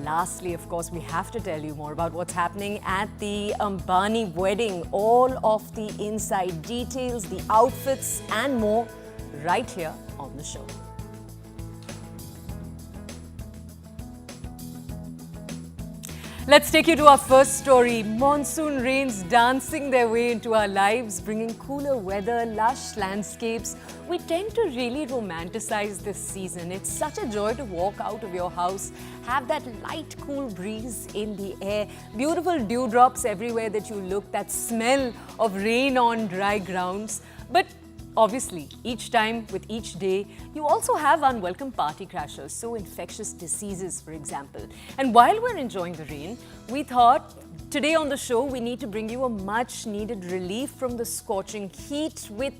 lastly, of course, we have to tell you more about what's happening at the Amani wedding. All of the inside details, the outfits and more right here on the show. Let's take you to our first story. Monsoon rains dancing their way into our lives, bringing cooler weather, lush landscapes. We tend to really romanticize this season. It's such a joy to walk out of your house, have that light, cool breeze in the air, beautiful dewdrops everywhere that you look, that smell of rain on dry grounds. But obviously, each time with each day, you also have unwelcome party crashers, so infectious diseases, for example. And while we're enjoying the rain, we thought today on the show, we need to bring you a much needed relief from the scorching heat with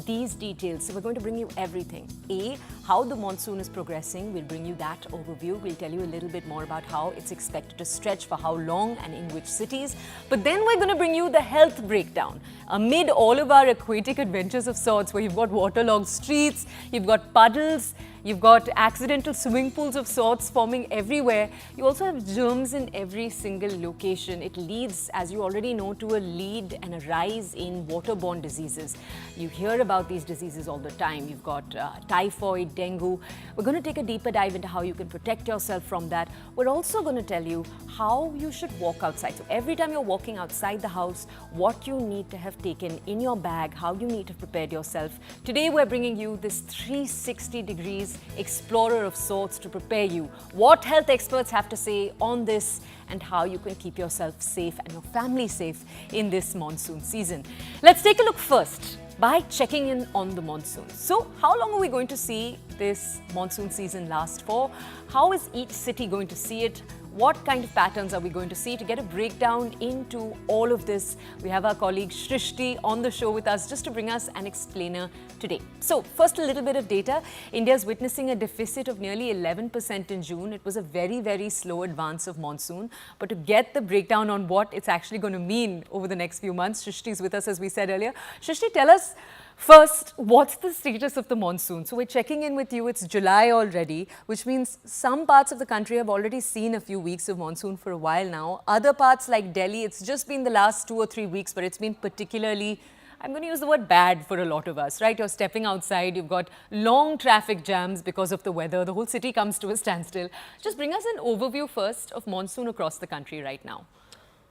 these details. So we're going to bring you everything. A, how the monsoon is progressing. We'll bring you that overview. We'll tell you a little bit more about how it's expected to stretch, for how long and in which cities. But then we're going to bring you the health breakdown. Amid all of our aquatic adventures of sorts, where you've got waterlogged streets, you've got puddles, you've got accidental swimming pools of sorts forming everywhere. You also have germs in every single location. It leads, as you already know, to a lead and a rise in waterborne diseases. You hear about these diseases all the time. You've got typhoid, dengue. We're going to take a deeper dive into how you can protect yourself from that. We're also going to tell you how you should walk outside. So every time you're walking outside the house, what you need to have taken in your bag, how you need to have prepared yourself. Today we're bringing you this 360 degrees explorer of sorts to prepare you. What health experts have to say on this and how you can keep yourself safe and your family safe in this monsoon season. Let's take a look first by checking in on the monsoon. So how long are we going to see this monsoon season last for? How is each city going to see it? What kind of patterns are we going to see? To get a breakdown into all of this, we have our colleague Shrishti on the show with us just to bring us an explainer today. So first, a little bit of data. India is witnessing a deficit of nearly 11% in June. It was a very, very slow advance of monsoon. But to get the breakdown on what it's actually going to mean over the next few months, Shrishti is with us, as we said earlier. Shrishti, tell us first, what's the status of the monsoon? So we're checking in with you. It's July already, which means some parts of the country have already seen a few weeks of monsoon for a while now. Other parts like Delhi, it's just been the last 2 or 3 weeks, but it's been particularly, I'm going to use the word bad for a lot of us, right? You're stepping outside, you've got long traffic jams because of the weather. The whole city comes to a standstill. Just bring us an overview first of monsoon across the country right now.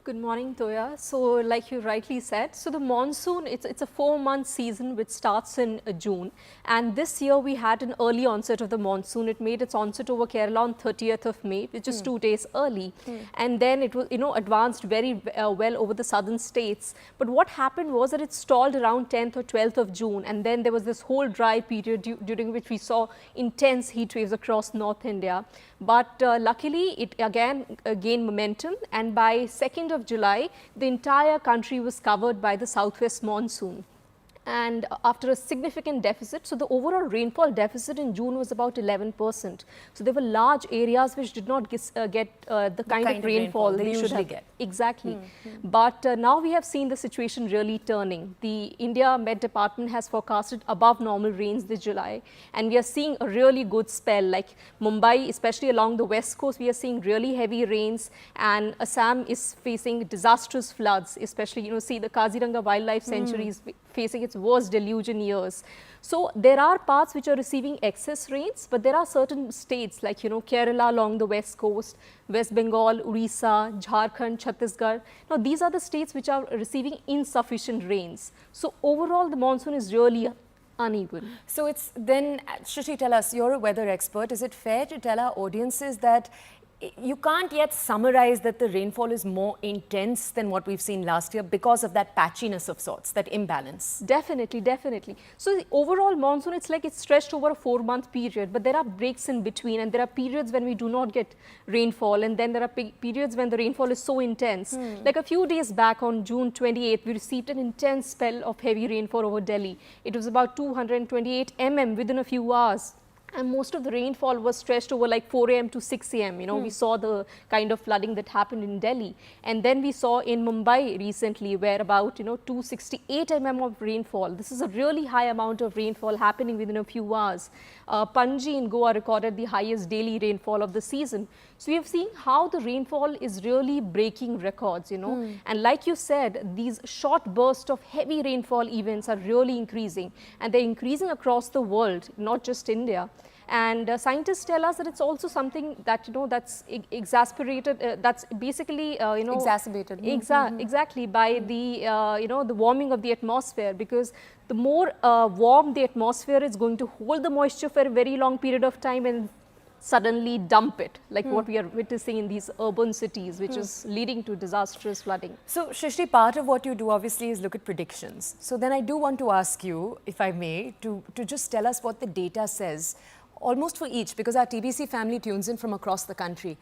Good morning, Toya. So, like you rightly said, so the monsoon, it's a 4-month season which starts in June. And this year we had an early onset of the monsoon. It made its onset over Kerala on 30th of May, which is 2 days early. And then it was, advanced very well over the southern states. But what happened was that it stalled around 10th or 12th of June. And then there was this whole dry period during which we saw intense heat waves across North India. But luckily, it again gained momentum, and by 2nd of July, the entire country was covered by the southwest monsoon. And after a significant deficit, so the overall rainfall deficit in June was about 11%. So there were large areas which did not get the kind of rainfall they should have. Get. Exactly. But now we have seen the situation really turning. The India Met Department has forecasted above normal rains this July. And we are seeing a really good spell, like Mumbai, especially along the west coast, we are seeing really heavy rains. And Assam is facing disastrous floods, especially, see the Kaziranga Wildlife Sanctuary is facing its worst deluge in years. So there are parts which are receiving excess rains, but there are certain states like, Kerala along the west coast, West Bengal, Orissa, Jharkhand, Chhattisgarh. Now these are the states which are receiving insufficient rains. So overall the monsoon is really uneven. So it's then, Shrishi, tell us, you're a weather expert. Is it fair to tell our audiences that you can't yet summarize that the rainfall is more intense than what we've seen last year because of that patchiness of sorts, that imbalance? Definitely, definitely. So the overall monsoon, it's like it's stretched over a 4-month period, but there are breaks in between, and there are periods when we do not get rainfall, and then there are periods when the rainfall is so intense. Like a few days back on June 28th, we received an intense spell of heavy rainfall over Delhi. It was about 228 mm within a few hours. And most of the rainfall was stretched over like 4 a.m. to 6 a.m. We saw the kind of flooding that happened in Delhi. And then we saw in Mumbai recently where about, 268 mm of rainfall. This is a really high amount of rainfall happening within a few hours. Panji in Goa recorded the highest daily rainfall of the season. So we have seen how the rainfall is really breaking records, you know, and like you said, these short bursts of heavy rainfall events are really increasing, and they're increasing across the world, not just India. And scientists tell us that it's also something that, you know, that's exasperated, that's basically, you know, Exacerbated. Exactly, by the, you know, the warming of the atmosphere, because the more warm the atmosphere is going to hold the moisture for a very long period of time and suddenly dump it, like what we are witnessing in these urban cities, which is leading to disastrous flooding. So, Shrishti, part of what you do obviously is look at predictions. So then I do want to ask you, if I may, to just tell us what the data says, almost for each, because our TBC family tunes in from across the country.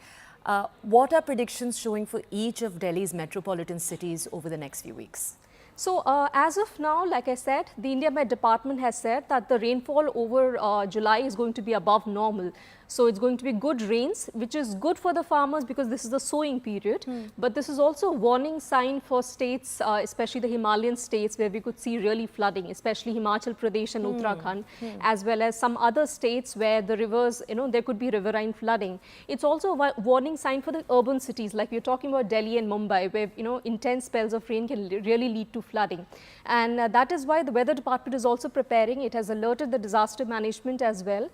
What are predictions showing for each of Delhi's metropolitan cities over the next few weeks? So, as of now, like I said, the India Met Department has said that the rainfall over July is going to be above normal. So, it's going to be good rains, which is good for the farmers because this is the sowing period. But this is also a warning sign for states, especially the Himalayan states, where we could see really flooding, especially Himachal Pradesh and Uttarakhand, as well as some other states where the rivers, you know, there could be riverine flooding. It's also a warning sign for the urban cities, like we're talking about Delhi and Mumbai, where, you know, intense spells of rain can really lead to flooding. And that is why the weather department is also preparing. It has alerted the disaster management as well.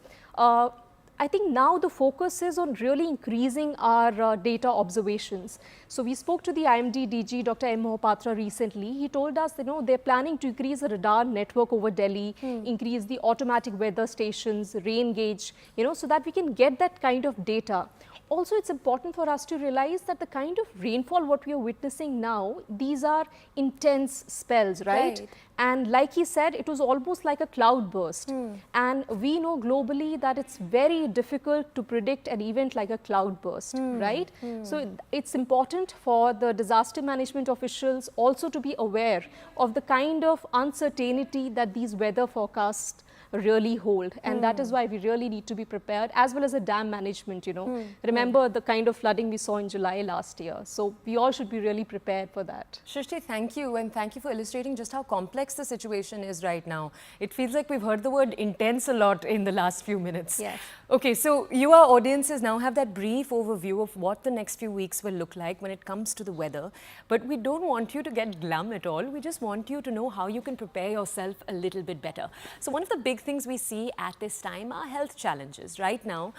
I think now the focus is on really increasing our data observations. So we spoke to the IMD DG, Dr. M. Mohapatra, recently. He told us, you know, they're planning to increase the radar network over Delhi, increase the automatic weather stations, rain gauge, you know, so that we can get that kind of data. Also, it's important for us to realize that the kind of rainfall what we are witnessing now, these are intense spells, right? And like he said, it was almost like a cloud burst. And we know globally that it's very difficult to predict an event like a cloud burst, right? So it's important for the disaster management officials also to be aware of the kind of uncertainty that these weather forecasts really hold, and that is why we really need to be prepared, as well as a dam management, you know. Remember the kind of flooding we saw in July last year, so we all should be really prepared for that. Shrishti, thank you, and thank you for illustrating just how complex the situation is right now. It feels like we've heard the word intense a lot in the last few minutes. Yes. Okay, so you, our audiences, now have that brief overview of what the next few weeks will look like when it comes to the weather. But we don't want you to get glum at all. We just want you to know how you can prepare yourself a little bit better. So one of the big things we see at this time are health challenges. Right now,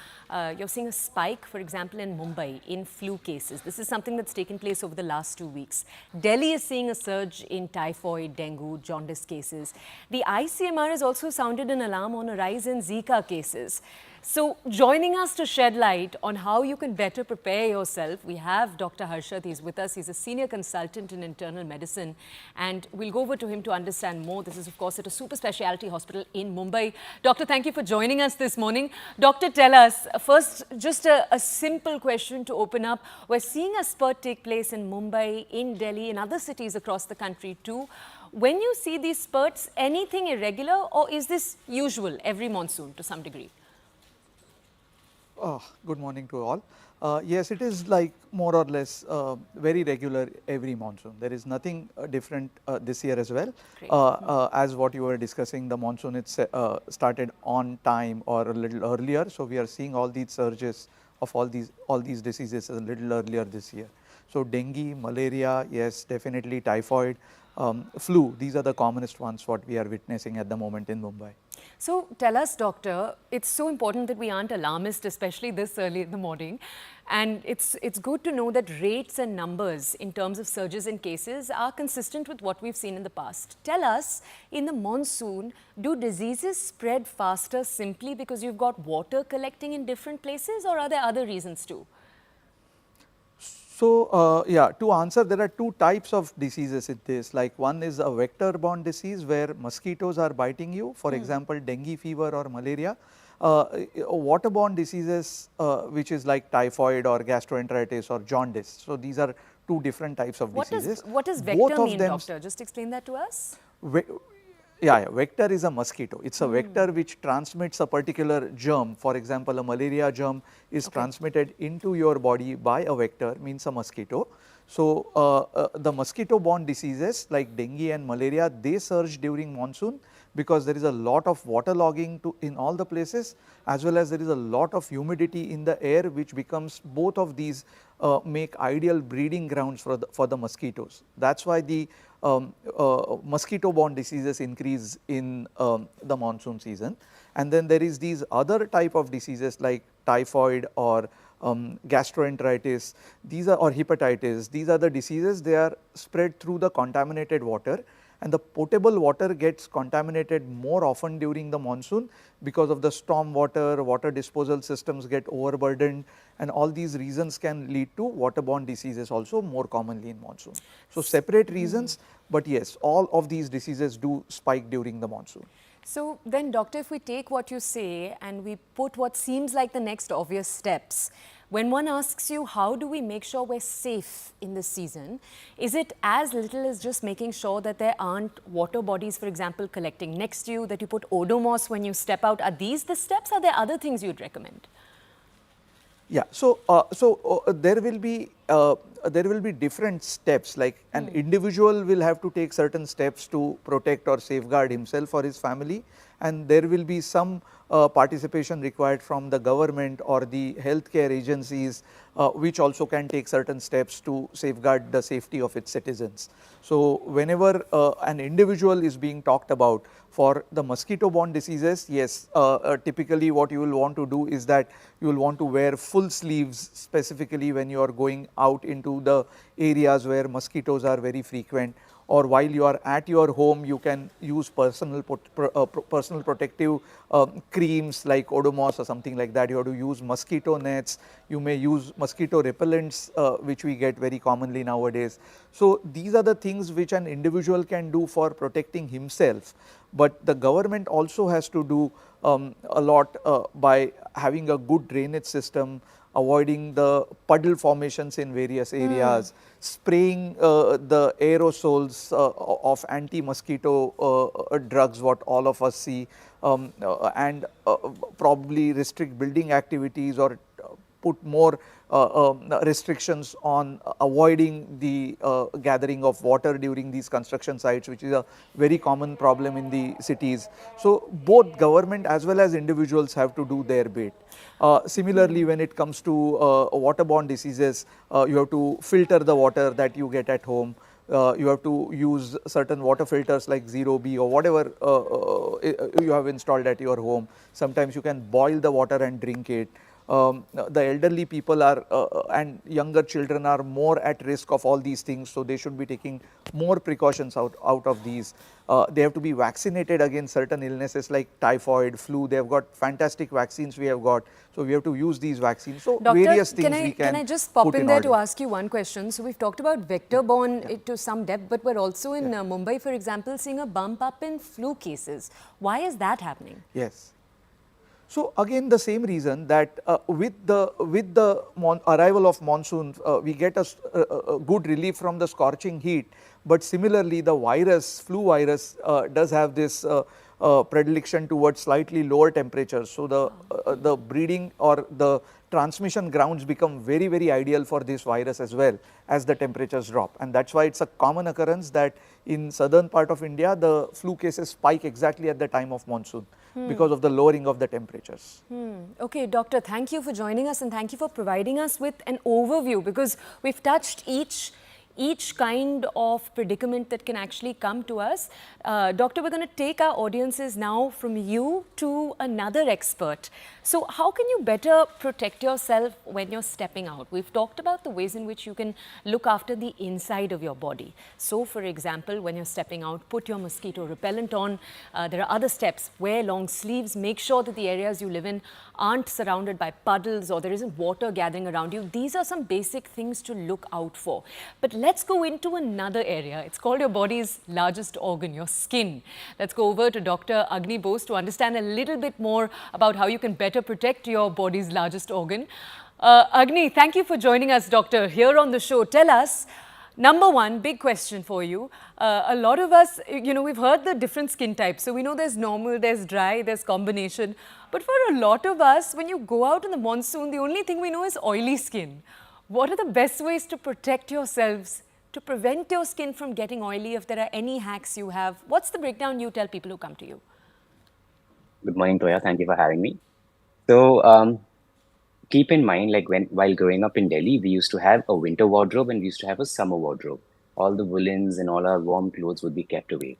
you're seeing a spike, for example, in Mumbai in flu cases. This is something that's taken place over the last 2 weeks. Delhi is seeing a surge in typhoid, dengue, jaundice cases. The ICMR has also sounded an alarm on a rise in Zika cases. So joining us to shed light on how you can better prepare yourself, we have Dr. Harshad. He's with us. He's a senior consultant in internal medicine, and we'll go over to him to understand more. This is, of course, at a super specialty hospital in Mumbai. Doctor, thank you for joining us this morning. Doctor, tell us, first, just a simple question to open up. We're seeing a spurt take place in Mumbai, in Delhi, in other cities across the country too. When you see these spurts, anything irregular, or is this usual every monsoon to some degree? Good morning to all. Yes, it is like more or less very regular every monsoon. There is nothing different this year as well. As what you were discussing, the monsoon it's started on time or a little earlier. So we are seeing all these surges of all these diseases a little earlier this year. So dengue, malaria, yes, definitely typhoid, flu. These are the commonest ones what we are witnessing at the moment in Mumbai. So tell us, doctor, it's so important that we aren't alarmist, especially this early in the morning. And it's good to know that rates and numbers in terms of surges in cases are consistent with what we've seen in the past. Tell us, in the monsoon, do diseases spread faster simply because you've got water collecting in different places, or are there other reasons too? So, yeah, to answer, there are two types of diseases in this. Like one is a vector-borne disease where mosquitoes are biting you, for example, dengue fever or malaria. Waterborne diseases, which is like typhoid or gastroenteritis or jaundice. So, these are two different types of diseases. What does vector mean, doctor? Just explain that to us. Yeah, vector is a mosquito. It's a vector which transmits a particular germ. For example, a malaria germ is transmitted into your body by a vector, means a mosquito. So, the mosquito-borne diseases like dengue and malaria, they surge during monsoon because there is a lot of water logging in all the places, as well as there is a lot of humidity in the air, which becomes, both of these make ideal breeding grounds for the mosquitoes. That is why the mosquito borne diseases increase in the monsoon season. And then there is these other type of diseases like typhoid or gastroenteritis, these are, or hepatitis. These are the diseases, they are spread through the contaminated water, and the potable water gets contaminated more often during the monsoon because of the storm water disposal systems get overburdened, and all these reasons can lead to waterborne diseases also more commonly in monsoon. So separate reasons, but yes, all of these diseases do spike during the monsoon. So then, doctor, if we take what you say and we put what seems like the next obvious steps, when one asks you how do we make sure we're safe in this season, is it as little as just making sure that there aren't water bodies, for example, collecting next to you, that you put odomos when you step out? Are these the steps? Are there other things you'd recommend? Yeah, so there will be different steps, like an individual will have to take certain steps to protect or safeguard himself or his family, and there will be some participation required from the government or the healthcare agencies, which also can take certain steps to safeguard the safety of its citizens. So whenever an individual is being talked about for the mosquito borne diseases, yes, typically what you will want to do is that you will want to wear full sleeves, specifically when you are going out into the areas where mosquitoes are very frequent, or while you are at your home, you can use personal protective creams like Odomos or something like that. You have to use mosquito nets, you may use mosquito repellents, which we get very commonly nowadays. So these are the things which an individual can do for protecting himself, but the government also has to do a lot by having a good drainage system, avoiding the puddle formations in various areas, spraying the aerosols of anti-mosquito drugs, what all of us see, and probably restrict building activities or put more restrictions on avoiding the gathering of water during these construction sites, which is a very common problem in the cities. So both government as well as individuals have to do their bit. Similarly, when it comes to waterborne diseases, you have to filter the water that you get at home. You have to use certain water filters like 0B or whatever you have installed at your home. Sometimes you can boil the water and drink it. The elderly people are and younger children are more at risk of all these things, so they should be taking more precautions out of these. They have to be vaccinated against certain illnesses like typhoid, flu. They have got fantastic vaccines we have got, so we have to use these vaccines. So Doctor, various things we can I just pop in there order to ask you one question? So we've talked about vector-borne to some depth, but we're also in Mumbai, for example, seeing a bump up in flu cases. Why is that happening? Yes. So again, the same reason that with the arrival of monsoon, we get a good relief from the scorching heat, but similarly the virus, flu virus, does have this predilection towards slightly lower temperatures. So the breeding or the transmission grounds become very, very ideal for this virus as well as the temperatures drop, and that's why it's a common occurrence that in southern part of India the flu cases spike exactly at the time of monsoon because of the lowering of the temperatures. Okay, doctor, thank you for joining us and thank you for providing us with an overview, because we've touched each kind of predicament that can actually come to us. Doctor, we're going to take our audiences now from you to another expert. So how can you better protect yourself when you're stepping out? We've talked about the ways in which you can look after the inside of your body. So for example, when you're stepping out, put your mosquito repellent on. There are other steps. Wear long sleeves. Make sure that the areas you live in aren't surrounded by puddles or there isn't water gathering around you. These are some basic things to look out for. But let's go into another area. It's called your body's largest organ, your skin. Let's go over to Dr. Agni Bose to understand a little bit more about how you can better protect your body's largest organ. Agni, thank you for joining us, doctor, here on the show. Tell us, number one, big question for you. A lot of us, we've heard the different skin types. So we know there's normal, there's dry, there's combination. But for a lot of us, when you go out in the monsoon, the only thing we know is oily skin. What are the best ways to protect yourselves to prevent your skin from getting oily, if there are any hacks you have, what's the breakdown you tell people who come to you? Good morning, Toya. Thank you for having me. So, keep in mind, like while growing up in Delhi, we used to have a winter wardrobe and we used to have a summer wardrobe. All the woolens and all our warm clothes would be kept away.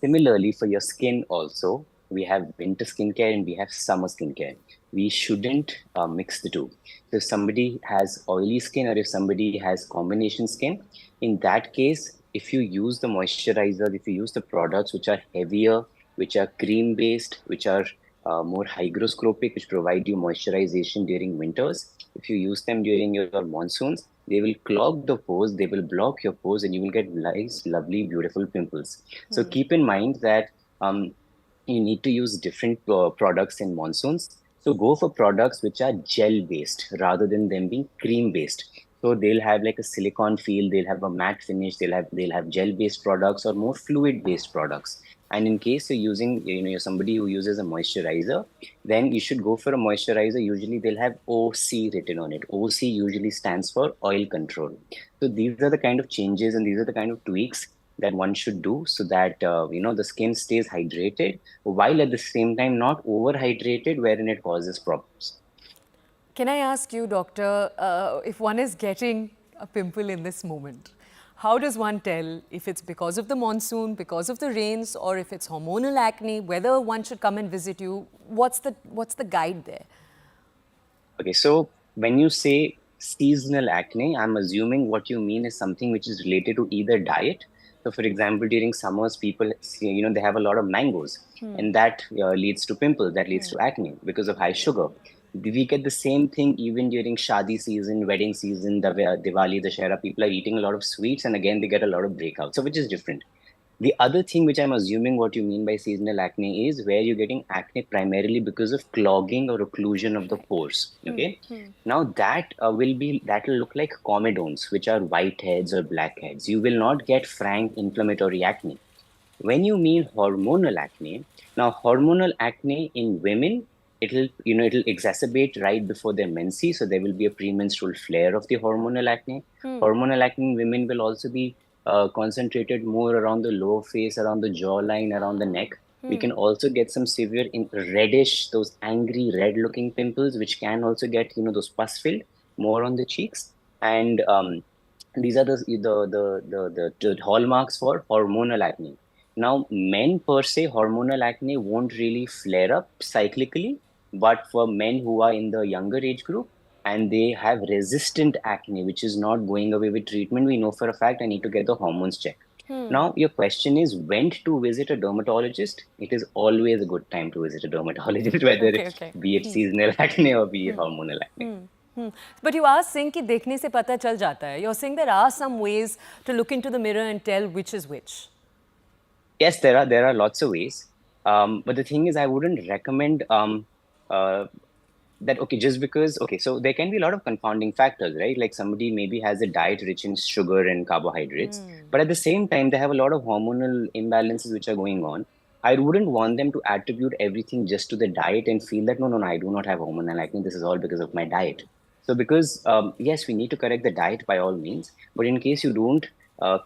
Similarly, for your skin also, we have winter skincare and we have summer skincare. We shouldn't mix the two. So if somebody has oily skin or if somebody has combination skin, in that case, if you use the moisturizer, if you use the products which are heavier, which are cream based, which are more hygroscopic, which provide you moisturization during winters, if you use them during your monsoons, they will clog the pores, they will block your pores, and you will get nice, lovely, beautiful pimples. So keep in mind that you need to use different products in monsoons. So go for products which are gel based rather than them being cream based. So they'll have like a silicone feel, they'll have a matte finish, they'll have gel based products or more fluid based products. And in case you're using, you're somebody who uses a moisturizer, then you should go for a moisturizer. Usually they'll have OC written on it. OC usually stands for oil control. So these are the kind of changes and these are the kind of tweaks that one should do so that the skin stays hydrated while at the same time not overhydrated wherein it causes problems. Can I ask you, doctor, if one is getting a pimple in this moment, how does one tell if it's because of the monsoon, because of the rains, or if it's hormonal acne, whether one should come and visit you? What's the guide there? Okay, so when you say seasonal acne, I'm assuming what you mean is something which is related to either diet. So, for example, during summers, people, they have a lot of mangoes, and that leads to pimples, that leads to acne because of high sugar. We get the same thing even during Shadi season, wedding season, Diwali, Dashera. People are eating a lot of sweets, and again, they get a lot of breakouts, so which is different. The other thing which I'm assuming what you mean by seasonal acne is where you're getting acne primarily because of clogging or occlusion of the pores. Okay. Now that'll look like comedones, which are whiteheads or blackheads. You will not get frank inflammatory acne. When you mean hormonal acne, now hormonal acne in women, it'll exacerbate right before their menses, so there will be a premenstrual flare of the hormonal acne. Hormonal acne in women will also be concentrated more around the lower face, around the jawline, around the neck. We can also get some severe reddish, those angry red-looking pimples, which can also get those pus filled more on the cheeks. And these are the hallmarks for hormonal acne. Now, men per se, hormonal acne won't really flare up cyclically, but for men who are in the younger age group and they have resistant acne, which is not going away with treatment, we know for a fact I need to get the hormones checked. Now, your question is when to visit a dermatologist? It is always a good time to visit a dermatologist, whether be it seasonal acne or be it hormonal acne. But you are saying कि देखने से पता चल जाता है. You're saying there are some ways to look into the mirror and tell which is which. Yes, there are lots of ways. But the thing is, I wouldn't recommend that, okay, just because, okay, so there can be a lot of confounding factors, right? Like somebody maybe has a diet rich in sugar and carbohydrates, but at the same time, they have a lot of hormonal imbalances which are going on. I wouldn't want them to attribute everything just to the diet and feel that, no, I do not have hormonal acne. This is all because of my diet. So because, yes, we need to correct the diet by all means, but in case you don't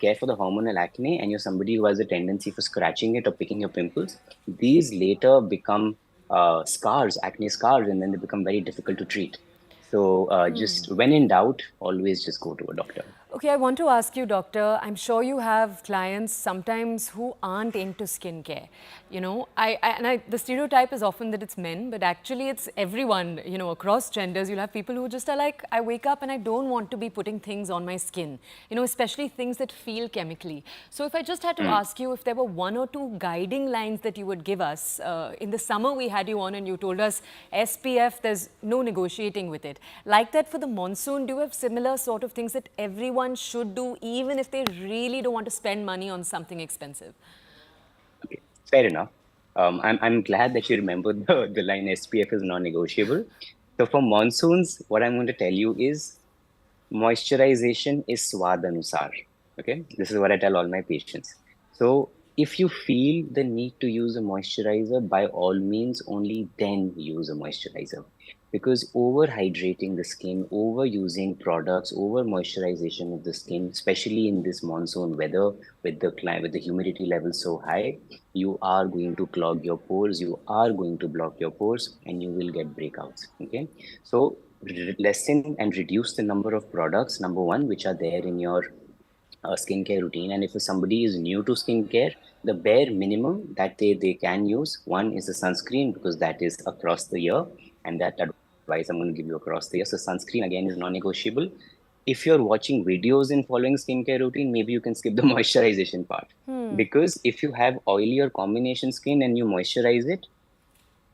care for the hormonal acne and you're somebody who has a tendency for scratching it or picking your pimples, these later become scars, acne scars, and then they become very difficult to treat. So just when in doubt, always just go to a doctor. Okay, I want to ask you, doctor, I'm sure you have clients sometimes who aren't into skincare. The stereotype is often that it's men, but actually it's everyone, across genders. You'll have people who just are like, I wake up and I don't want to be putting things on my skin, especially things that feel chemically. So if I just had to ask you if there were one or two guiding lines that you would give us. In the summer we had you on and you told us SPF, there's no negotiating with it. Like that for the monsoon, do you have similar sort of things that everyone should do, even if they really don't want to spend money on something expensive? Okay, fair enough. I'm glad that you remember the line SPF is non-negotiable. So for monsoons, what I'm going to tell you is moisturization is swad anusar. Okay, this is what I tell all my patients. So if you feel the need to use a moisturizer, by all means, only then use a moisturizer. because overhydrating the skin, overusing products, over moisturization of the skin, especially in this monsoon weather with the climate, with the humidity level so high, you are going to clog your pores, you are going to block your pores, and you will get breakouts. Okay, so lessen and reduce the number of products, number one, which are there in your skincare routine. And if somebody is new to skincare, the bare minimum that they can use, one is the sunscreen, because that is across the year, and that advice I'm going to give you across the year. So sunscreen again is non-negotiable. If you're watching videos and following skincare routine, maybe you can skip the moisturization part, because if you have oily or combination skin and you moisturize it,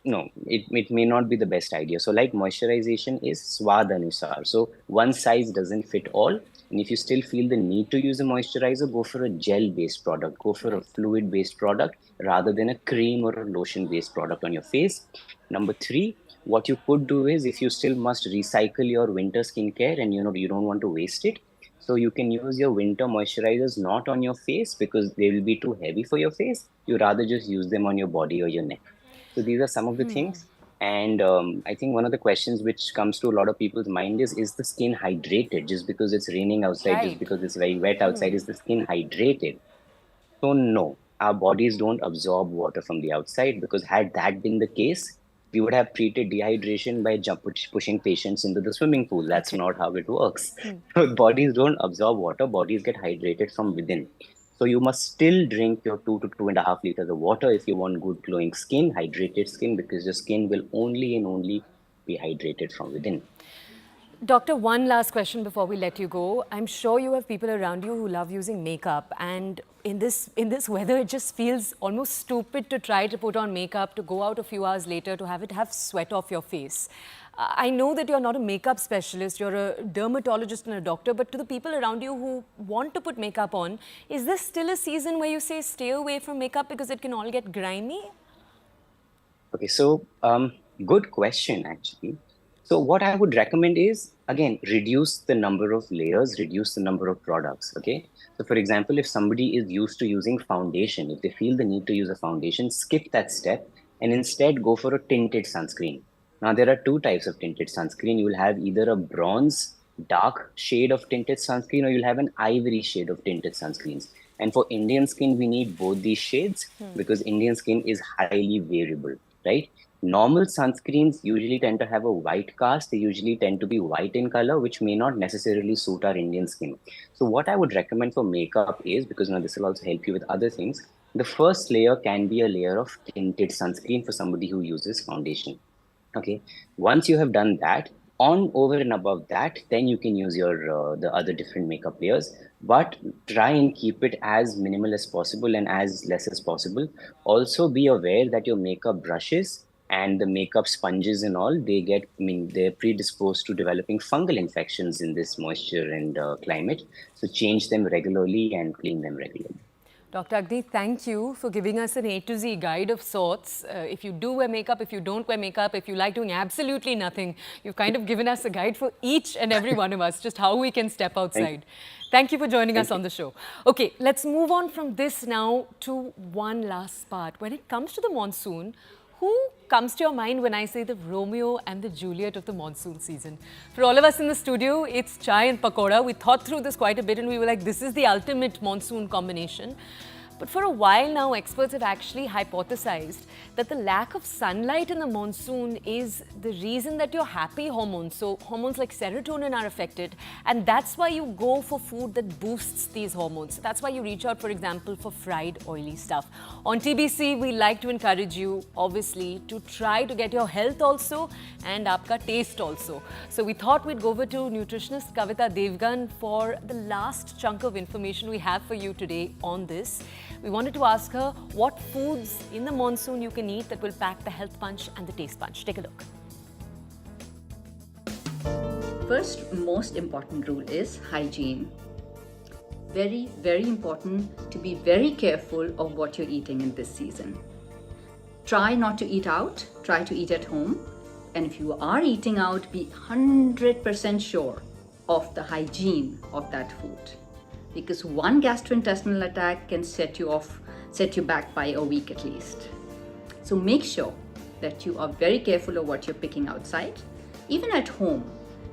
no, it may not be the best idea. So like moisturization is swad anusar. So one size doesn't fit all. And if you still feel the need to use a moisturizer, go for a gel based product, go for a fluid based product rather than a cream or a lotion based product on your face. Number three, what you could do is, if you still must recycle your winter skincare and you don't want to waste it, so you can use your winter moisturizers not on your face because they will be too heavy for your face. You rather just use them on your body or your neck. So these are some of the things. And I think one of the questions which comes to a lot of people's mind is the skin hydrated? Just because it's raining outside, just Right. because it's very wet outside, is the skin hydrated? So no, our bodies don't absorb water from the outside, because had that been the case, we would have treated dehydration by pushing patients into the swimming pool. That's not how it works. So bodies don't absorb water, bodies get hydrated from within. So you must still drink your 2 to 2.5 liters of water if you want good glowing skin, hydrated skin, because your skin will only and only be hydrated from within. Doctor, one last question before we let you go. I'm sure you have people around you who love using makeup, and in this weather, it just feels almost stupid to try to put on makeup, to go out a few hours later, to have sweat off your face. I know that you're not a makeup specialist, you're a dermatologist and a doctor, but to the people around you who want to put makeup on, is this still a season where you say stay away from makeup because it can all get grimy? Okay, so good question actually. So what I would recommend is, again, reduce the number of layers, reduce the number of products. Okay. So for example, if somebody is used to using foundation, if they feel the need to use a foundation, skip that step and instead go for a tinted sunscreen. Now there are two types of tinted sunscreen. You will have either a bronze dark shade of tinted sunscreen, or you'll have an ivory shade of tinted sunscreens. And for Indian skin, we need both these shades because Indian skin is highly variable, right? Normal sunscreens usually tend to have a white cast. They usually tend to be white in color, which may not necessarily suit our Indian skin. So what I would recommend for makeup is, because now this will also help you with other things, the first layer can be a layer of tinted sunscreen for somebody who uses foundation. Okay. Once you have done that, on over and above that, then you can use your the other different makeup layers, but try and keep it as minimal as possible and as less as possible. Also be aware that your makeup brushes and the makeup sponges and all, they're predisposed to developing fungal infections in this moisture and climate. So change them regularly and clean them regularly. Dr. Agni, thank you for giving us an A to Z guide of sorts. If you do wear makeup, if you don't wear makeup, if you like doing absolutely nothing, you've kind of given us a guide for each and every one of us, just how we can step outside. Thank you for joining us on the show. Okay, let's move on from this now to one last part. When it comes to the monsoon, who comes to your mind when I say the Romeo and the Juliet of the monsoon season? For all of us in the studio, it's chai and pakoda. We thought through this quite a bit and we were like, this is the ultimate monsoon combination. But for a while now, experts have actually hypothesized that the lack of sunlight in the monsoon is the reason that your happy hormones, so hormones like serotonin, are affected. And that's why you go for food that boosts these hormones. That's why you reach out, for example, for fried, oily stuff. On TBC, we like to encourage you, obviously, to try to get your health also and aapka taste also. So we thought we'd go over to nutritionist Kavita Devgan for the last chunk of information we have for you today on this. We wanted to ask her what foods in the monsoon you can eat that will pack the health punch and the taste punch. Take a look. First most important rule is hygiene. Very, very important to be very careful of what you're eating in this season. Try not to eat out, try to eat at home. And if you are eating out, be 100% sure of the hygiene of that food. Because one gastrointestinal attack can set you back by a week at least. So make sure that you are very careful of what you're picking outside. Even at home,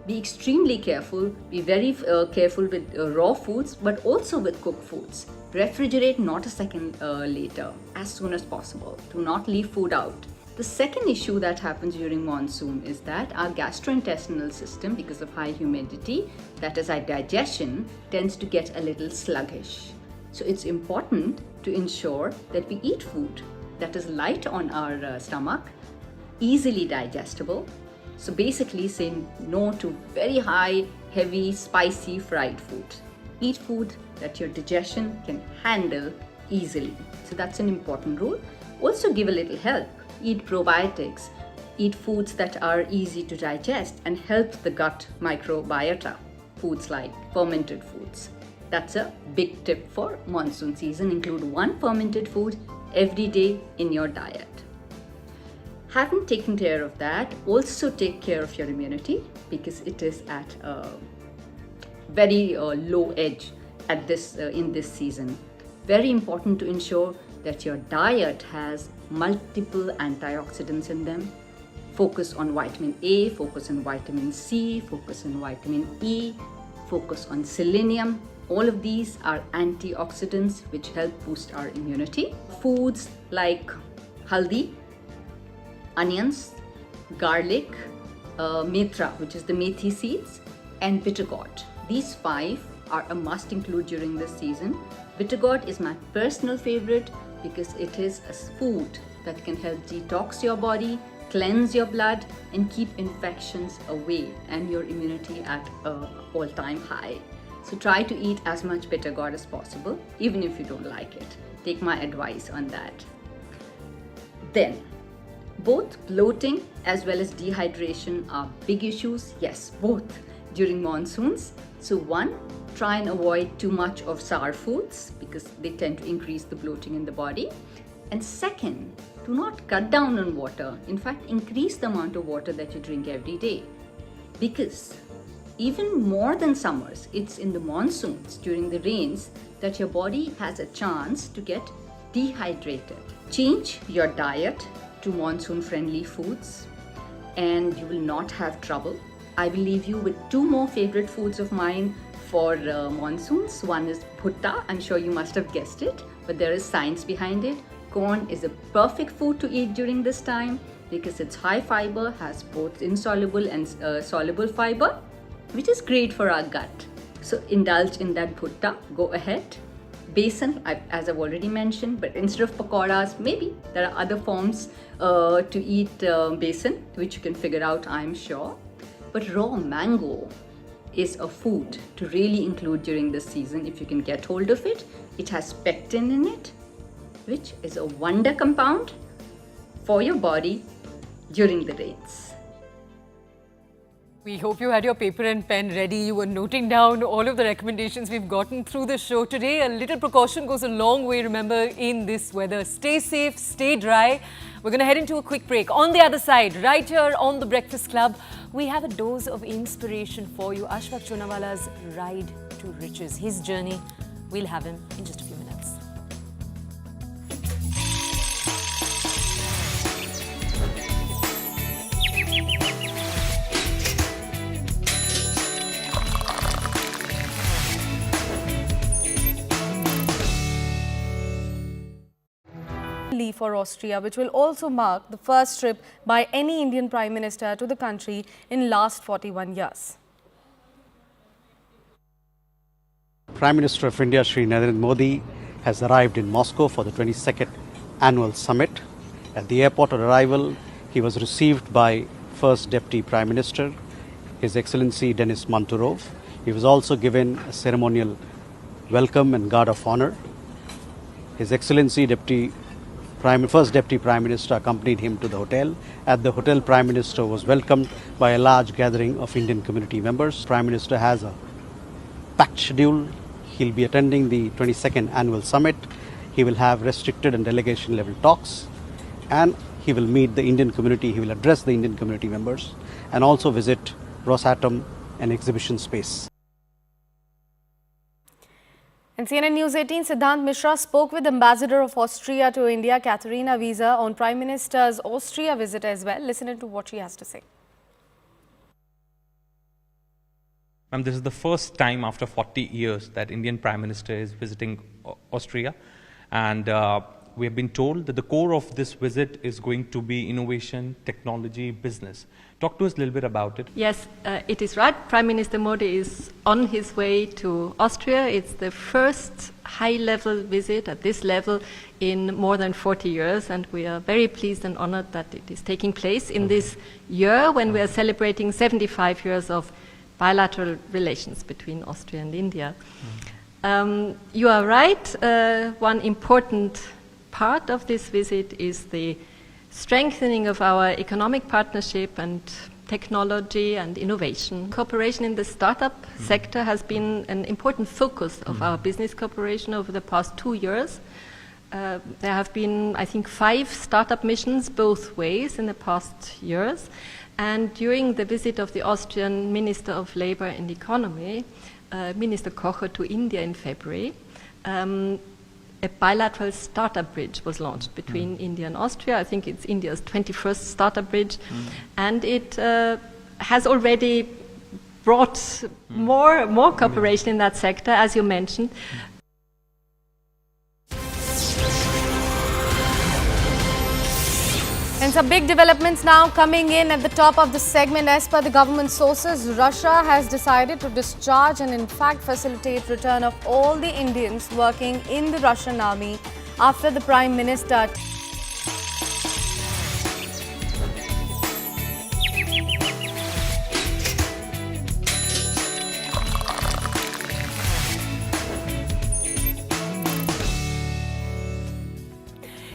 be extremely careful, be very careful with raw foods, but also with cooked foods. Refrigerate not a second later, as soon as possible. Do not leave food out. The second issue that happens during monsoon is that our gastrointestinal system, because of high humidity, that is our digestion, tends to get a little sluggish. So it's important to ensure that we eat food that is light on our stomach, easily digestible. So basically say no to very high, heavy, spicy fried food. Eat food that your digestion can handle easily. So that's an important rule. Also give a little help. Eat probiotics. Eat foods that are easy to digest and help the gut microbiota. Foods like fermented foods. That's a big tip for monsoon season. Include one fermented food every day in your diet. Having taken care of that, also take care of your immunity because it is at a very low edge at in this season. Very important to ensure that your diet has multiple antioxidants in them. Focus on vitamin A, focus on vitamin C, focus on vitamin E, focus on selenium. All of these are antioxidants which help boost our immunity. Foods like haldi, onions, garlic, methra, which is the methi seeds, and bitter gourd. These 5 are a must include during this season. Bitter gourd is my personal favorite because it is a food that can help detox your body, cleanse your blood, and keep infections away and your immunity at an all-time high. So try to eat as much bitter gourd as possible, even if you don't like it. Take my advice on that. Then, both bloating as well as dehydration are big issues. Yes, both during monsoons. So one, try and avoid too much of sour foods because they tend to increase the bloating in the body. And second, do not cut down on water. In fact, increase the amount of water that you drink every day. Because even more than summers, it's in the monsoons, during the rains, that your body has a chance to get dehydrated. Change your diet to monsoon-friendly foods and you will not have trouble. I will leave you with 2 more favorite foods of mine for monsoons. One is bhutta. I'm sure you must have guessed it, but there is science behind it. Corn is a perfect food to eat during this time because it's high fiber, has both insoluble and soluble fiber, which is great for our gut. So indulge in that bhutta, go ahead. Besan, as I've already mentioned, but instead of pakoras, maybe there are other forms to eat besan, which you can figure out, I'm sure. But raw mango is a food to really include during this season if you can get hold of it. It has pectin in it, which is a wonder compound for your body during the rains. We hope you had your paper and pen ready. You were noting down all of the recommendations we've gotten through the show today. A little precaution goes a long way, remember, in this weather. Stay safe, stay dry. We're going to head into a quick break. On the other side, right here on The Breakfast Club, we have a dose of inspiration for you. Ashfaq Chunawala's ride to riches. His journey, we'll have him in just a few minutes. For Austria, which will also mark the first trip by any Indian Prime Minister to the country in last 41 years. Prime Minister of India, Shri Narendra Modi, has arrived in Moscow for the 22nd annual summit. At the airport of arrival, he was received by First Deputy Prime Minister, His Excellency Denis Manturov. He was also given a ceremonial welcome and guard of honor. His Excellency First Deputy Prime Minister accompanied him to the hotel. At the hotel, Prime Minister was welcomed by a large gathering of Indian community members. Prime Minister has a packed schedule. He'll be attending the 22nd annual summit. He will have restricted and delegation level talks, and he will meet the Indian community. He will address the Indian community members and also visit Rosatom, an exhibition space. And CNN News 18, Siddhant Mishra spoke with Ambassador of Austria to India, Katharina Wiese, on Prime Minister's Austria visit as well. Listen to what she has to say. This is the first time after 40 years that Indian Prime Minister is visiting Austria, and we have been told that the core of this visit is going to be innovation, technology, business. Talk to us a little bit about it. Yes, it is right. Prime Minister Modi is on his way to Austria. It's the first high-level visit at this level in more than 40 years, and we are very pleased and honored that it is taking place in this year when we are celebrating 75 years of bilateral relations between Austria and India. You are right. One important part of this visit is the strengthening of our economic partnership and technology and innovation. Cooperation in the startup sector has been an important focus of our business cooperation over the past 2 years. There have been, I think, 5 startup missions both ways in the past years. And during the visit of the Austrian Minister of Labour and Economy, Minister Kocher, to India in February, a bilateral startup bridge was launched between India and Austria. I think it's India's 21st startup bridge. And it has already brought more cooperation in that sector, as you mentioned. And some big developments now coming in at the top of the segment. As per the government sources, Russia has decided to discharge and in fact facilitate return of all the Indians working in the Russian army after the Prime Minister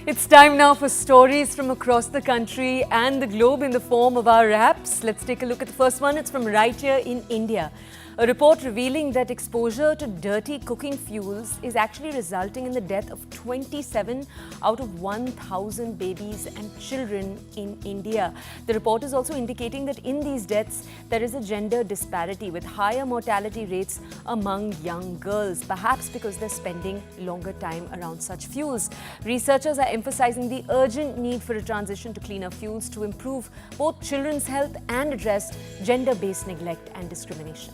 It's time now for stories from across the country and the globe in the form of our wraps. Let's take a look at the first one. It's from right here in India. A report revealing that exposure to dirty cooking fuels is actually resulting in the death of 27 out of 1,000 babies and children in India. The report is also indicating that in these deaths, there is a gender disparity with higher mortality rates among young girls, perhaps because they're spending longer time around such fuels. Researchers are emphasizing the urgent need for a transition to cleaner fuels to improve both children's health and address gender-based neglect and discrimination.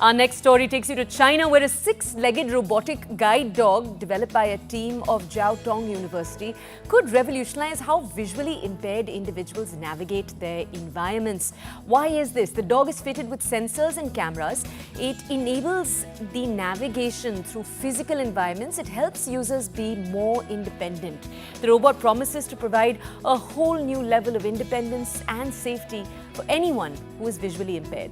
Our next story takes you to China, where a 6-legged robotic guide dog developed by a team of Jiao Tong University could revolutionize how visually impaired individuals navigate their environments. Why is this? The dog is fitted with sensors and cameras. It enables the navigation through physical environments. It helps users be more independent. The robot promises to provide a whole new level of independence and safety for anyone who is visually impaired.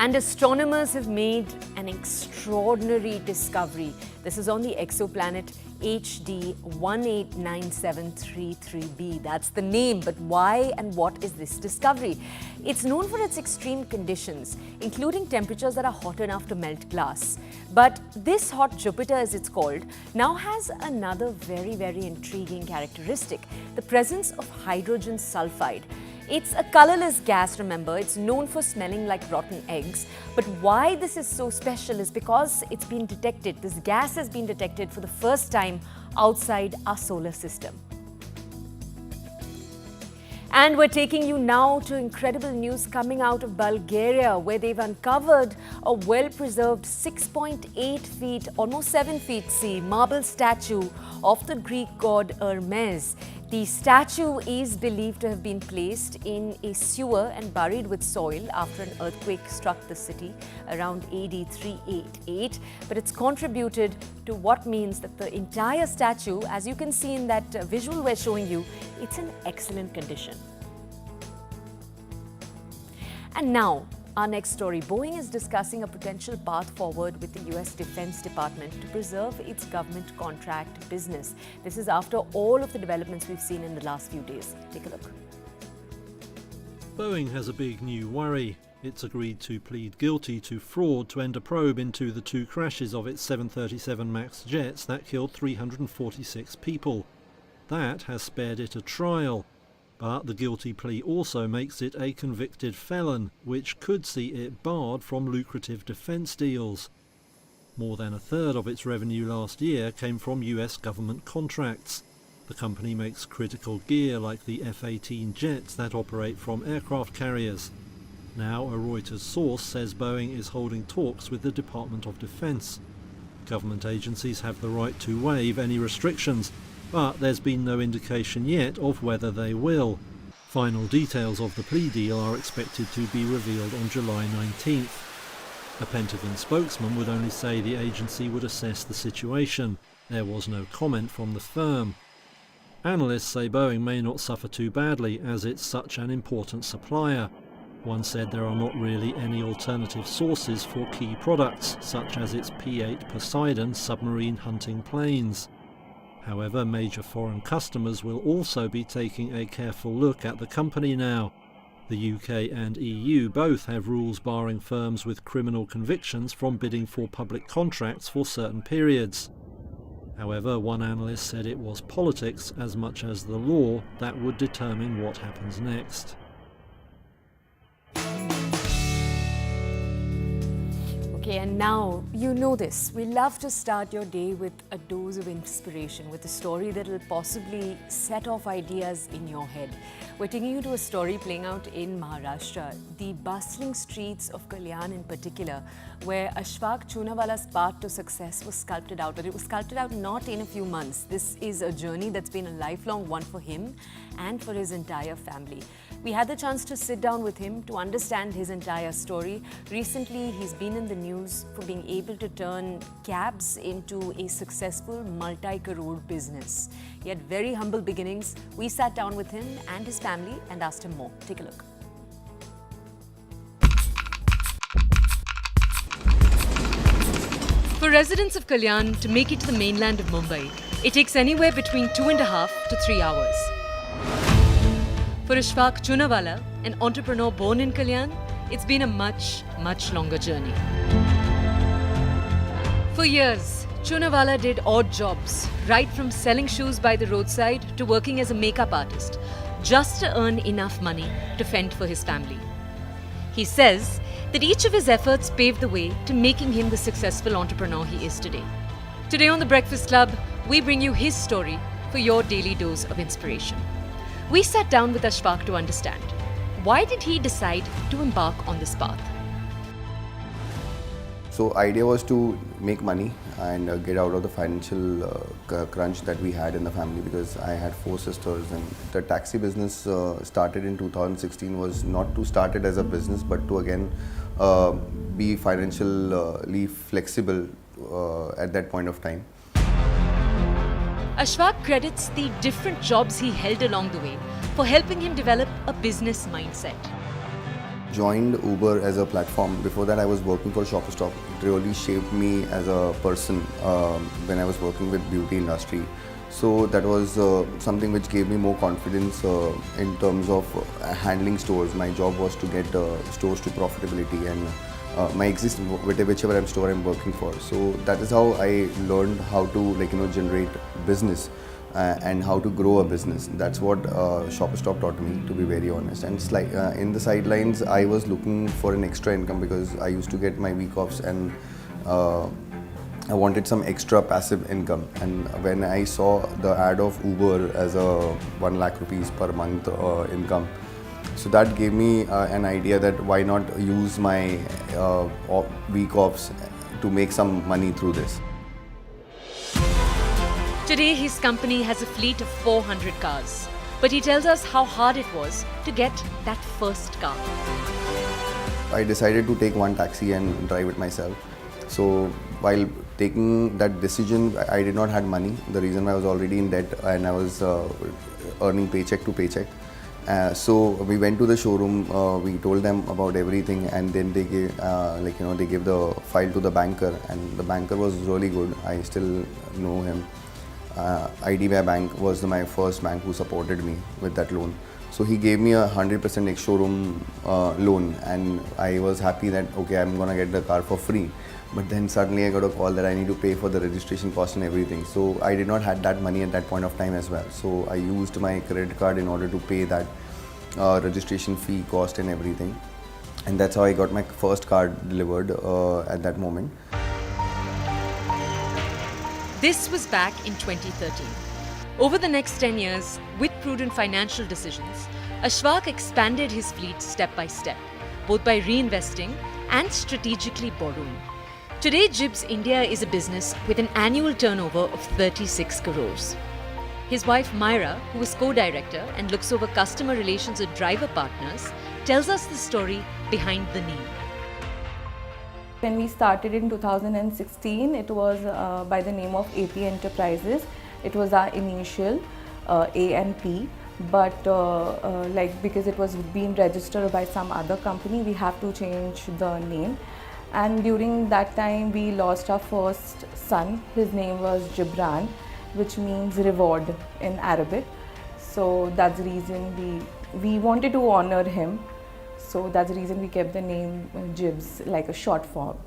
And astronomers have made an extraordinary discovery. This is on the exoplanet HD 189733b. That's the name, but why and what is this discovery? It's known for its extreme conditions, including temperatures that are hot enough to melt glass. But this hot Jupiter, as it's called, now has another very, very intriguing characteristic: the presence of hydrogen sulfide. It's a colorless gas, remember. It's known for smelling like rotten eggs. But why this is so special is because it's been detected. This gas has been detected for the first time outside our solar system. And we're taking you now to incredible news coming out of Bulgaria, where they've uncovered a well-preserved 6.8 feet, almost 7 feet marble statue of the Greek god Hermes. The statue is believed to have been placed in a sewer and buried with soil after an earthquake struck the city around AD 388. But it's contributed to what means that the entire statue, as you can see in that visual we're showing you, it's in excellent condition. And now, our next story. Boeing is discussing a potential path forward with the US Defense Department to preserve its government contract business. This is after all of the developments we've seen in the last few days. Take a look. Boeing has a big new worry. It's agreed to plead guilty to fraud to end a probe into the 2 crashes of its 737 MAX jets that killed 346 people. That has spared it a trial. But the guilty plea also makes it a convicted felon, which could see it barred from lucrative defence deals. More than a third of its revenue last year came from US government contracts. The company makes critical gear like the F-18 jets that operate from aircraft carriers. Now, a Reuters source says Boeing is holding talks with the Department of Defense. Government agencies have the right to waive any restrictions, but there's been no indication yet of whether they will. Final details of the plea deal are expected to be revealed on July 19th. A Pentagon spokesman would only say the agency would assess the situation. There was no comment from the firm. Analysts say Boeing may not suffer too badly as it's such an important supplier. One said there are not really any alternative sources for key products, such as its P-8 Poseidon submarine hunting planes. However, major foreign customers will also be taking a careful look at the company now. The UK and EU both have rules barring firms with criminal convictions from bidding for public contracts for certain periods. However, one analyst said it was politics as much as the law that would determine what happens next. Okay, and now you know this. We love to start your day with a dose of inspiration, with a story that will possibly set off ideas in your head. We're taking you to a story playing out in Maharashtra, the bustling streets of Kalyan in particular, where Ashfaq Chunawala's path to success was sculpted out. But it was sculpted out not in a few months. This is a journey that's been a lifelong one for him and for his entire family. We had the chance to sit down with him to understand his entire story. Recently, he's been in the news for being able to turn cabs into a successful multi-crore business. He had very humble beginnings. We sat down with him and his family and asked him more. Take a look. For residents of Kalyan to make it to the mainland of Mumbai, it takes anywhere between 2.5 to 3 hours. For Ashfaq Chunawala, an entrepreneur born in Kalyan, it's been a much, much longer journey. For years, Chunawala did odd jobs, right from selling shoes by the roadside to working as a makeup artist, just to earn enough money to fend for his family. He says that each of his efforts paved the way to making him the successful entrepreneur he is today. Today on The Breakfast Club, we bring you his story for your daily dose of inspiration. We sat down with Ashfaq to understand, why did he decide to embark on this path? So idea was to make money and get out of the financial crunch that we had in the family, because I had 4 sisters, and the taxi business started in 2016 was not to start it as a business but to again be financially flexible at that point of time. Ashfaq credits the different jobs he held along the way for helping him develop a business mindset. Joined Uber as a platform. Before that I was working for Shopper Stop. It really shaped me as a person when I was working with beauty industry. So that was something which gave me more confidence in terms of handling stores. My job was to get stores to profitability and my existing whichever store I'm working for. So that is how I learned how to generate business and how to grow a business. That's what Shopper Stop taught me, to be very honest. And it's like in the sidelines I was looking for an extra income because I used to get my week offs and I wanted some extra passive income. And when I saw the ad of Uber as a 1 lakh rupees per month income, so that gave me an idea that why not use my week offs to make some money through this. Today, his company has a fleet of 400 cars. But he tells us how hard it was to get that first car. I decided to take one taxi and drive it myself. So while taking that decision, I did not have money. The reason I was already in debt and I was earning paycheck to paycheck. So we went to the showroom, we told them about everything, and then they gave, they gave the file to the banker, and the banker was really good. I still know him. IDBI Bank was my first bank who supported me with that loan. So he gave me a 100% ex-showroom loan, and I was happy that okay, I'm gonna get the car for free. But then suddenly I got a call that I need to pay for the registration cost and everything. So I did not have that money at that point of time as well. So I used my credit card in order to pay that registration fee, cost and everything. And that's how I got my first car delivered at that moment. This was back in 2013. Over the next 10 years, with prudent financial decisions, Ashfaq expanded his fleet step by step, both by reinvesting and strategically borrowing. Today, Jibs India is a business with an annual turnover of 36 crores. His wife Myra, who is co-director and looks over customer relations at driver partners, tells us the story behind the name. When we started in 2016, it was by the name of AP Enterprises. It was our initial A and P, but because it was being registered by some other company, we have to change the name. And during that time, we lost our first son. His name was Gibran, which means reward in Arabic. So that's the reason we wanted to honor him. So that's the reason we kept the name Jibs, like a short form.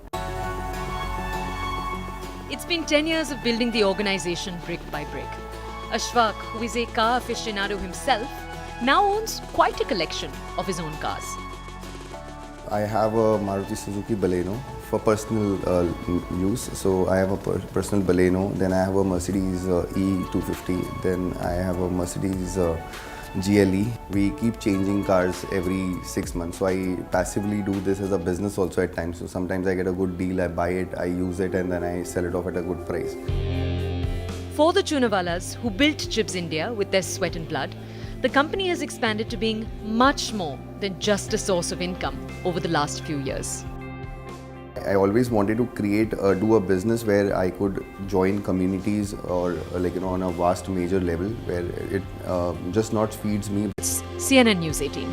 It's been 10 years of building the organization brick by brick. Ashfaq, who is a car aficionado himself, now owns quite a collection of his own cars. I have a Maruti Suzuki Baleno for personal use. So I have a personal Baleno, then I have a Mercedes E250, then I have a Mercedes GLE. We keep changing cars every 6 months. So I passively do this as a business also at times. So sometimes I get a good deal, I buy it, I use it, and then I sell it off at a good price. For the Chunawalas who built Jibs India with their sweat and blood, the company has expanded to being much more than just a source of income over the last few years. I always wanted to do a business where I could join communities or on a vast major level where it just not feeds me. CNN News 18.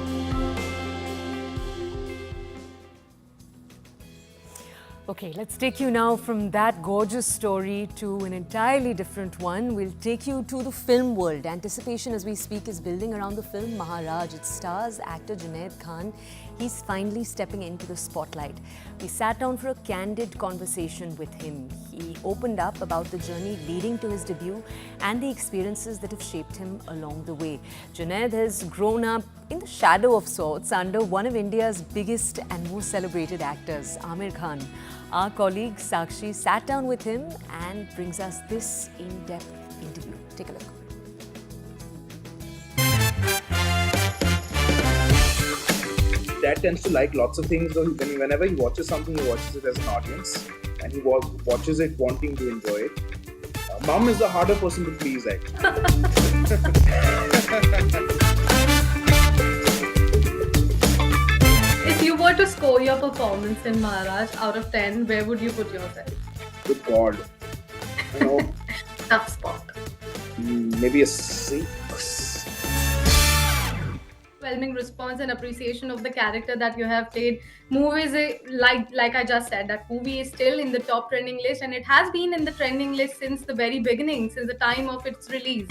Okay, let's take you now from that gorgeous story to an entirely different one. We'll take you to the film world. Anticipation as we speak is building around the film Maharaj. It stars actor Junaid Khan. He's finally stepping into the spotlight. We sat down for a candid conversation with him. He opened up about the journey leading to his debut and the experiences that have shaped him along the way. Junaid has grown up in the shadow of sorts under one of India's biggest and most celebrated actors, Aamir Khan. Our colleague Sakshi sat down with him and brings us this in-depth interview. Take a look. Dad tends to like lots of things, though whenever he watches something, he watches it as an audience and he watches it wanting to enjoy it. Mom is the harder person to please, actually. If you were to score your performance in Maharaj out of 10, where would you put yourself? Good God. Tough spot. Maybe a 6. Overwhelming response and appreciation of the character that you have played. Movies, like I just said, that movie is still in the top trending list, and it has been in the trending list since the very beginning, since the time of its release.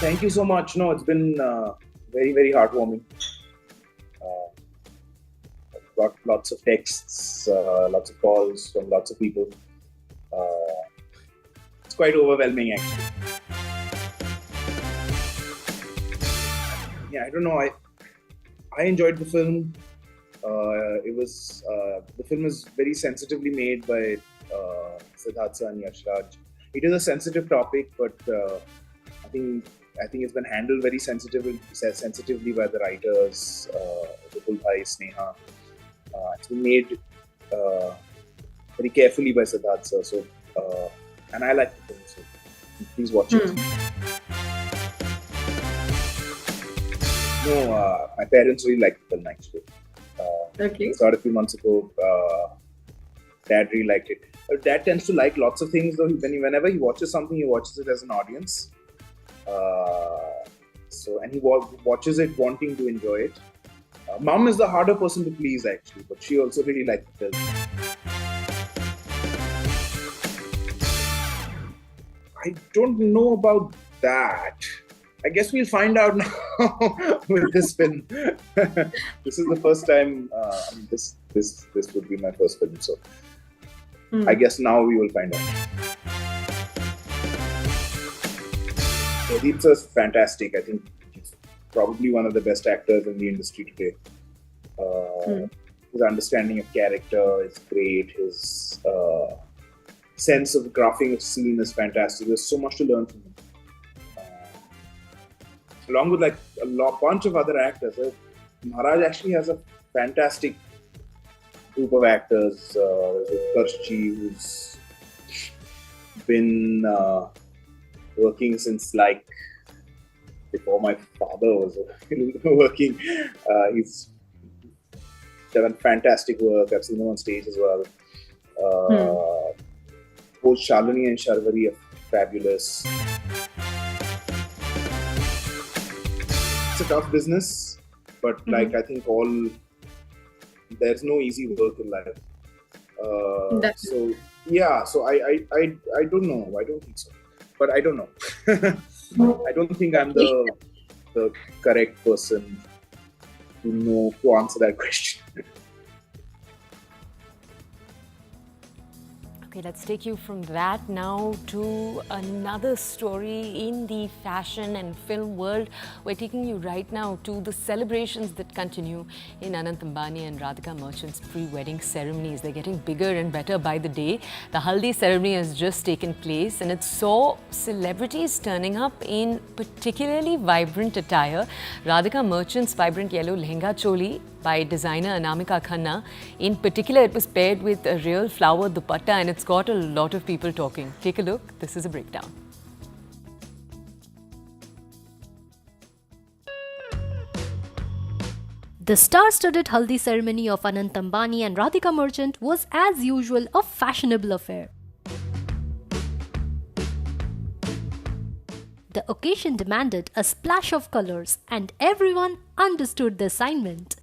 Thank you so much. No, it's been very, very heartwarming. I've got lots of texts, lots of calls from lots of people. It's quite overwhelming, actually. Yeah, I don't know. I enjoyed the film. The film is very sensitively made by Siddhartha and Yashraj. It is a sensitive topic, but I think it's been handled very sensitively by the writers, Vipul Bhai, Sneha. It's been made very carefully by Siddhartha. So, and I like the film. So please watch it. No, my parents really liked the film actually. Okay. I saw it a few months ago. Dad really liked it. Dad tends to like lots of things, though. Whenever he watches something, he watches it as an audience. And he watches it wanting to enjoy it. Mom is the harder person to please actually, but she also really liked the film. I don't know about that. I guess we'll find out now with this film. This is the first time. This would be my first film, so I guess now we will find out. Deep's fantastic. I think he's probably one of the best actors in the industry today. His understanding of character is great. His sense of graphing a scene is fantastic. There's so much to learn from him. Along with like bunch of other actors. Maharaj actually has a fantastic group of actors. Karshi, who's been working since like before my father was working. He's done fantastic work. I've seen him on stage as well. Both Shalini and Sharvari are fabulous. It's a tough business, but like I think there's no easy work in life. So I don't know. I don't think so, but I don't know. I don't think I'm the correct person to answer that question. Okay, let's take you from that now to another story in the fashion and film world. We're taking you right now to the celebrations that continue in Anant Ambani and Radhika Merchant's pre-wedding ceremonies. They're getting bigger and better by the day. The Haldi ceremony has just taken place and it saw celebrities turning up in particularly vibrant attire. Radhika Merchant's vibrant yellow lehenga choli by designer Anamika Khanna. In particular, it was paired with a real flower dupatta and it's got a lot of people talking. Take a look. This is a breakdown. The star-studded Haldi ceremony of Anant Ambani and Radhika Merchant was as usual a fashionable affair. The occasion demanded a splash of colours and everyone understood the assignment.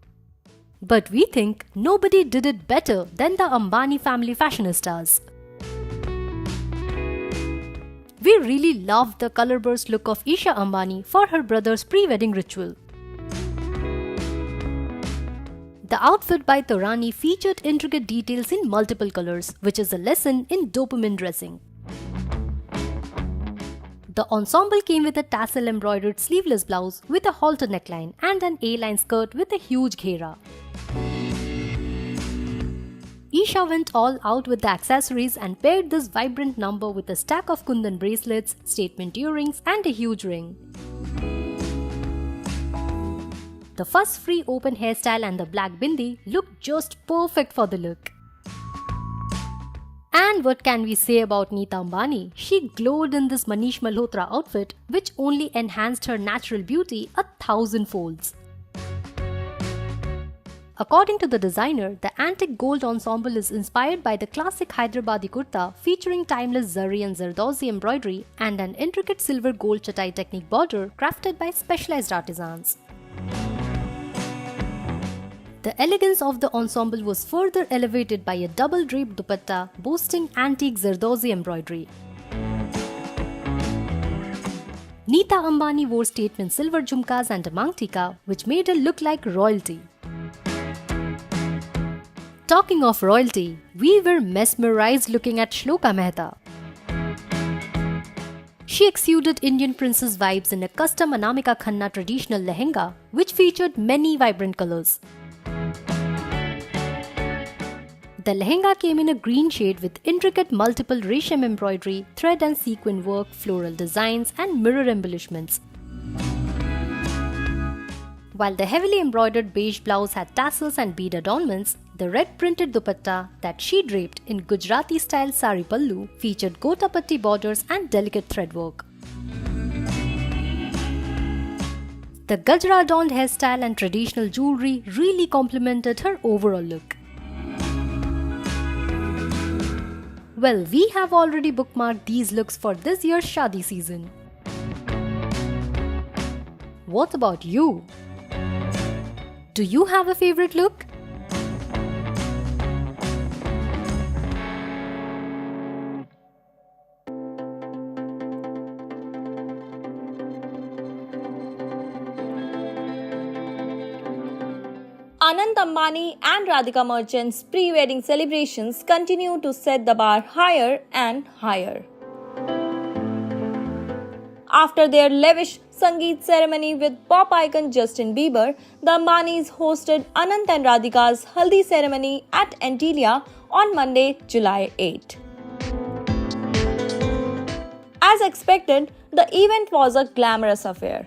But we think nobody did it better than the Ambani family fashionistas. We really loved the colour-burst look of Isha Ambani for her brother's pre-wedding ritual. The outfit by Torani featured intricate details in multiple colours, which is a lesson in dopamine dressing. The ensemble came with a tassel-embroidered sleeveless blouse with a halter neckline and an A-line skirt with a huge ghera. Isha went all out with the accessories and paired this vibrant number with a stack of kundan bracelets, statement earrings and a huge ring. The fuss-free open hairstyle and the black bindi looked just perfect for the look. And what can we say about Neeta Ambani? She glowed in this Manish Malhotra outfit, which only enhanced her natural beauty 1,000 folds. According to the designer, the antique gold ensemble is inspired by the classic Hyderabadi kurta featuring timeless zari and zardozi embroidery and an intricate silver gold chatai technique border crafted by specialized artisans. The elegance of the ensemble was further elevated by a double draped dupatta boasting antique zardozi embroidery. Neeta Ambani wore statement silver jhumkas and a mangtika, which made her look like royalty. Talking of royalty, we were mesmerized looking at Shloka Mehta. She exuded Indian princess vibes in a custom Anamika Khanna traditional lehenga, which featured many vibrant colors. The lehenga came in a green shade with intricate multiple resham embroidery, thread and sequin work, floral designs and mirror embellishments. While the heavily embroidered beige blouse had tassels and bead adornments, the red printed dupatta that she draped in Gujarati style sari pallu featured gotapatti borders and delicate thread work. The gajra adorned hairstyle and traditional jewelry really complemented her overall look. Well, we have already bookmarked these looks for this year's Shadi season. What about you? Do you have a favorite look? Anant Ambani and Radhika Merchant's pre-wedding celebrations continue to set the bar higher and higher. After their lavish Sangeet ceremony with pop icon Justin Bieber, the Ambanis hosted Anant and Radhika's Haldi ceremony at Antilia on Monday, July 8. As expected, the event was a glamorous affair,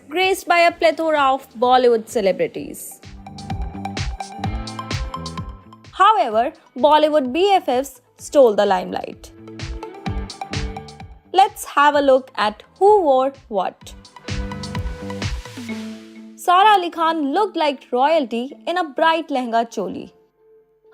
graced by a plethora of Bollywood celebrities. However, Bollywood BFFs stole the limelight. Let's have a look at who wore what. Sara Ali Khan looked like royalty in a bright lehenga choli.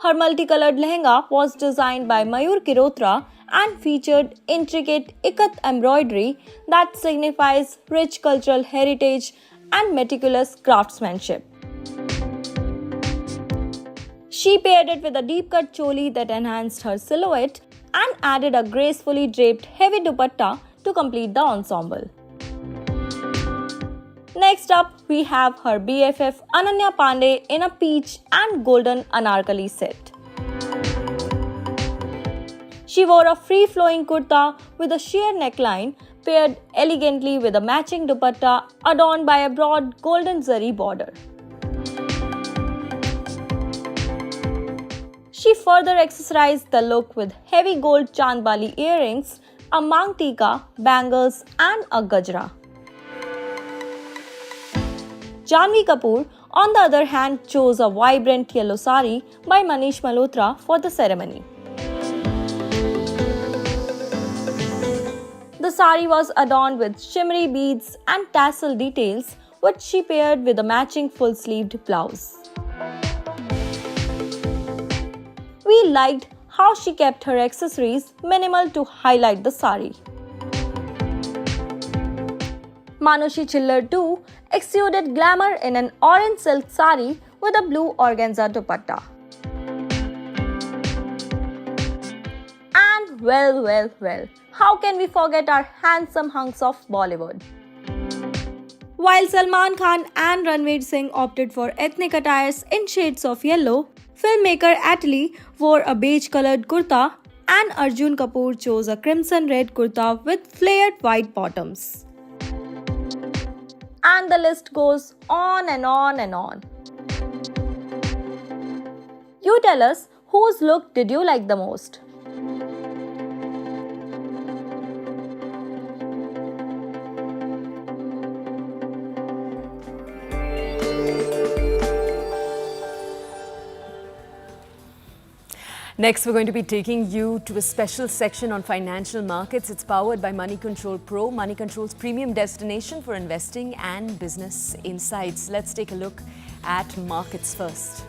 Her multicolored lehenga was designed by Mayur Kirotra and featured intricate ikat embroidery that signifies rich cultural heritage and meticulous craftsmanship. She paired it with a deep-cut choli that enhanced her silhouette and added a gracefully draped heavy dupatta to complete the ensemble. Next up, we have her BFF Ananya Pandey in a peach and golden anarkali set. She wore a free-flowing kurta with a sheer neckline paired elegantly with a matching dupatta adorned by a broad golden zari border. She further accessorized the look with heavy gold chandbali earrings, a mang tika, bangles and a gajra. Janhvi Kapoor, on the other hand, chose a vibrant yellow sari by Manish Malhotra for the ceremony. The sari was adorned with shimmery beads and tassel details, which she paired with a matching full-sleeved blouse. We liked how she kept her accessories minimal to highlight the sari. Manushi Chillar too exuded glamour in an orange silk sari with a blue organza dupatta. And well, how can we forget our handsome hunks of Bollywood? While Salman Khan and Ranveer Singh opted for ethnic attires in shades of yellow, filmmaker Atlee wore a beige-colored kurta and Arjun Kapoor chose a crimson-red kurta with flared white bottoms. And the list goes on and on and on. You tell us, whose look did you like the most? Next, we're going to be taking you to a special section on financial markets. It's powered by Money Control Pro, Money Control's premium destination for investing and business insights. Let's take a look at markets first.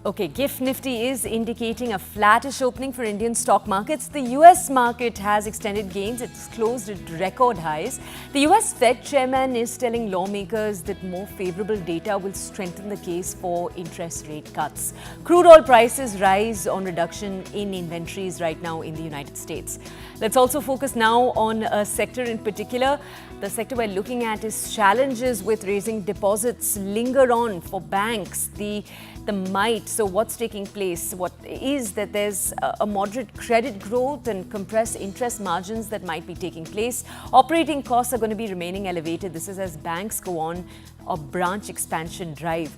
Okay, GIFT Nifty is indicating a flattish opening for Indian stock markets. The US market has extended gains. It's closed at record highs. The US Fed chairman is telling lawmakers that more favorable data will strengthen the case for interest rate cuts. Crude oil prices rise on reduction in inventories right now in the United States. Let's also focus now on a sector in particular. The sector we're looking at is challenges with raising deposits linger on for banks. The might. So what's taking place? What is that there's a moderate credit growth and compressed interest margins that might be taking place. Operating costs are going to be remaining elevated. This is as banks go on a branch expansion drive.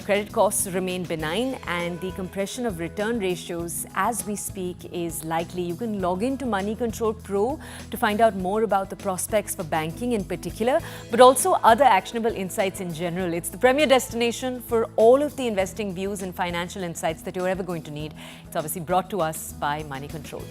Credit costs remain benign and the compression of return ratios as we speak is likely. You can log into Money Control Pro to find out more about the prospects for banking in particular, but also other actionable insights in general. It's the premier destination for all of the investing views and financial insights that you're ever going to need. It's obviously brought to us by Money Control.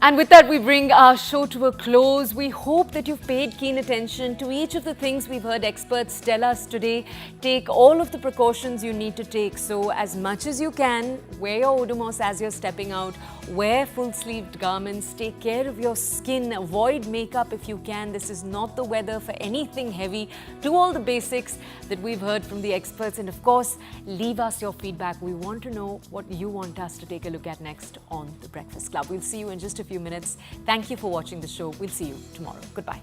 And with that, we bring our show to a close. We hope that you've paid keen attention to each of the things we've heard experts tell us today. Take all of the precautions you need to take. So as much as you can, wear your Odomos as you're stepping out. Wear full-sleeved garments. Take care of your skin. Avoid makeup if you can. This is not the weather for anything heavy. Do all the basics that we've heard from the experts. And of course, leave us your feedback. We want to know what you want us to take a look at next on The Breakfast Club. We'll see you in just a few minutes. Thank you for watching the show. We'll see you tomorrow. Goodbye.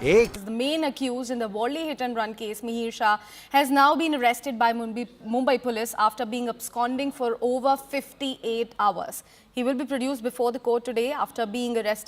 The main accused in the Worli hit and run case, Mihir Shah, has now been arrested by Mumbai police after being absconding for over 58 hours. He will be produced before the court today after being arrested